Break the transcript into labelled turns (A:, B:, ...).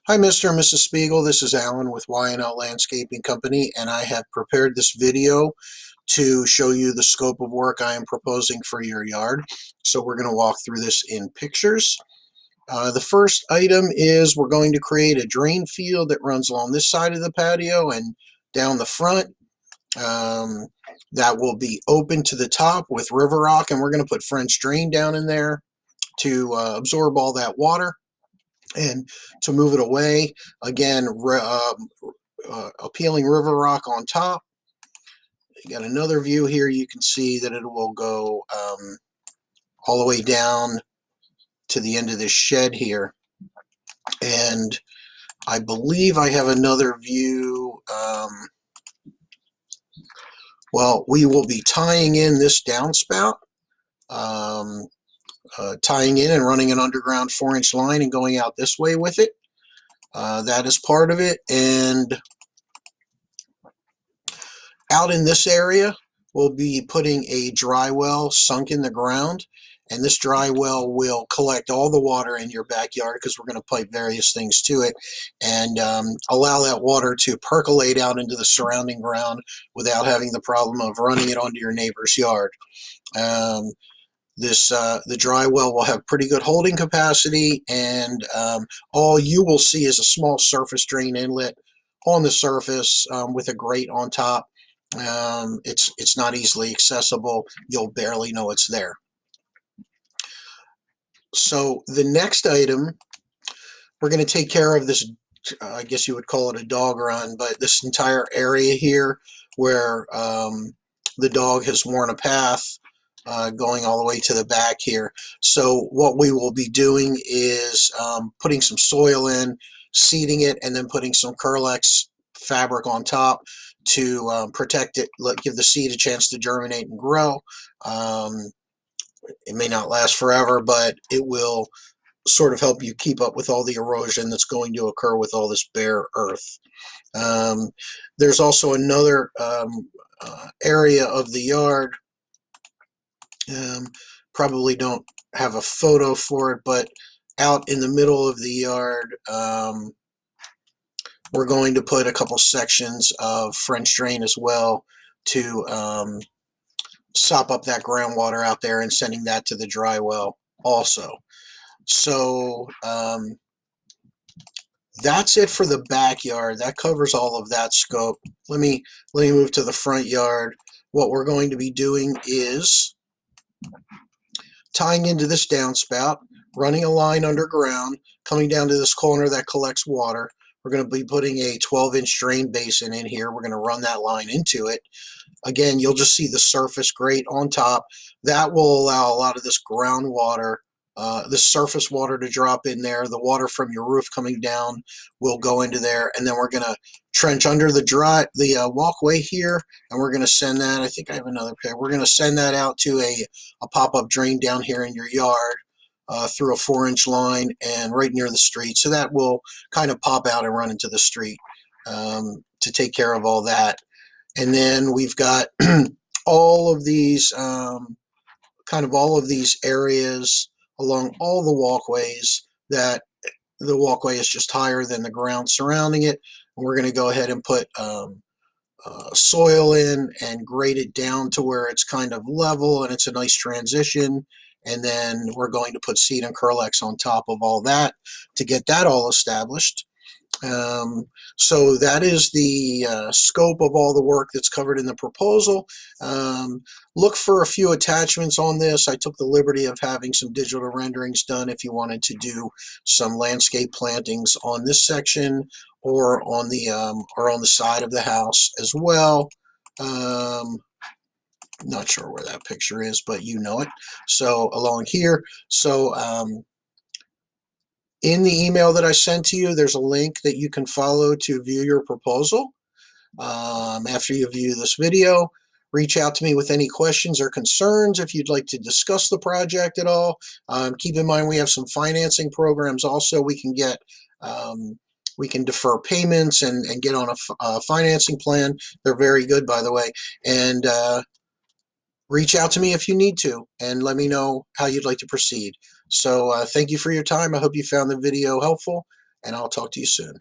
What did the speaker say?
A: Hi, Mr. and Mrs. Spiegel. This is Alan with Y&L Landscaping Company, and I have prepared this video to show you the scope of work I am proposing for your yard. So we're going to walk through this in pictures. The first item is we're going to create a drain field that runs along this side of the patio and down the front. That will be open to the top with river rock, and we're going to put French drain down in there to absorb all that water. And to move it away, again, appealing river rock on top. You got another view here. You can see that it will go all the way down to the end of this shed here. And I believe I have another view. Well, we will be tying in this downspout, tying in and running an underground 4-inch line and going out this way with it. That is part of it. And out in this area, we'll be putting a dry well sunk in the ground, and this dry well will collect all the water in your backyard because we're going to pipe various things to it and allow that water to percolate out into the surrounding ground without having the problem of running it onto your neighbor's yard. The dry well will have pretty good holding capacity, and all you will see is a small surface drain inlet on the surface with a grate on top. It's not easily accessible. You'll barely know it's there. So the next item, we're going to take care of this, I guess you would call it a dog run, but this entire area here where the dog has worn a path going all the way to the back here. So what we will be doing is putting some soil in, seeding it, and then putting some Curlex fabric on top to protect it, give the seed a chance to germinate and grow. It may not last forever, but it will sort of help you keep up with all the erosion that's going to occur with all this bare earth. There's also another area of the yard. Probably don't have a photo for it, but out in the middle of the yard, we're going to put a couple sections of French drain as well to sop up that groundwater out there and sending that to the dry well also. So that's it for the backyard. That covers all of that scope. Let me move to the front yard. What we're going to be doing is tying into this downspout, running a line underground, coming down to this corner that collects water. We're going to be putting a 12-inch drain basin in here. We're going to run that line into it. Again, you'll just see the surface grate on top. That will allow a lot of this groundwater, this surface water to drop in there. The water from your roof coming down will go into there, and then we're going to trench under the walkway here, and we're going to send that, I think I have another pair, we're going to send that out to a pop-up drain down here in your yard through a 4-inch line and right near the street. So that will kind of pop out and run into the street to take care of all that. And then we've got all of these, all of these areas along all the walkways that the walkway is just higher than the ground surrounding it. And we're going to go ahead and put soil in and grade it down to where it's kind of level and it's a nice transition. And then we're going to put seed and Curlex on top of all that to get that all established. So that is the scope of all the work that's covered in the proposal. Look for a few attachments on this. I took the liberty of having some digital renderings done if you wanted to do some landscape plantings on this section or on the side of the house as well. Not sure where that picture is, but you know it. So along here. So in the email that I sent to you, there's a link that you can follow to view your proposal. After you view this video, reach out to me with any questions or concerns if you'd like to discuss the project at all. Keep in mind we have some financing programs also. We can get we can defer payments and get on a financing plan. They're very good, by the way. And reach out to me if you need to and let me know how you'd like to proceed. So thank you for your time. I hope you found the video helpful, and I'll talk to you soon.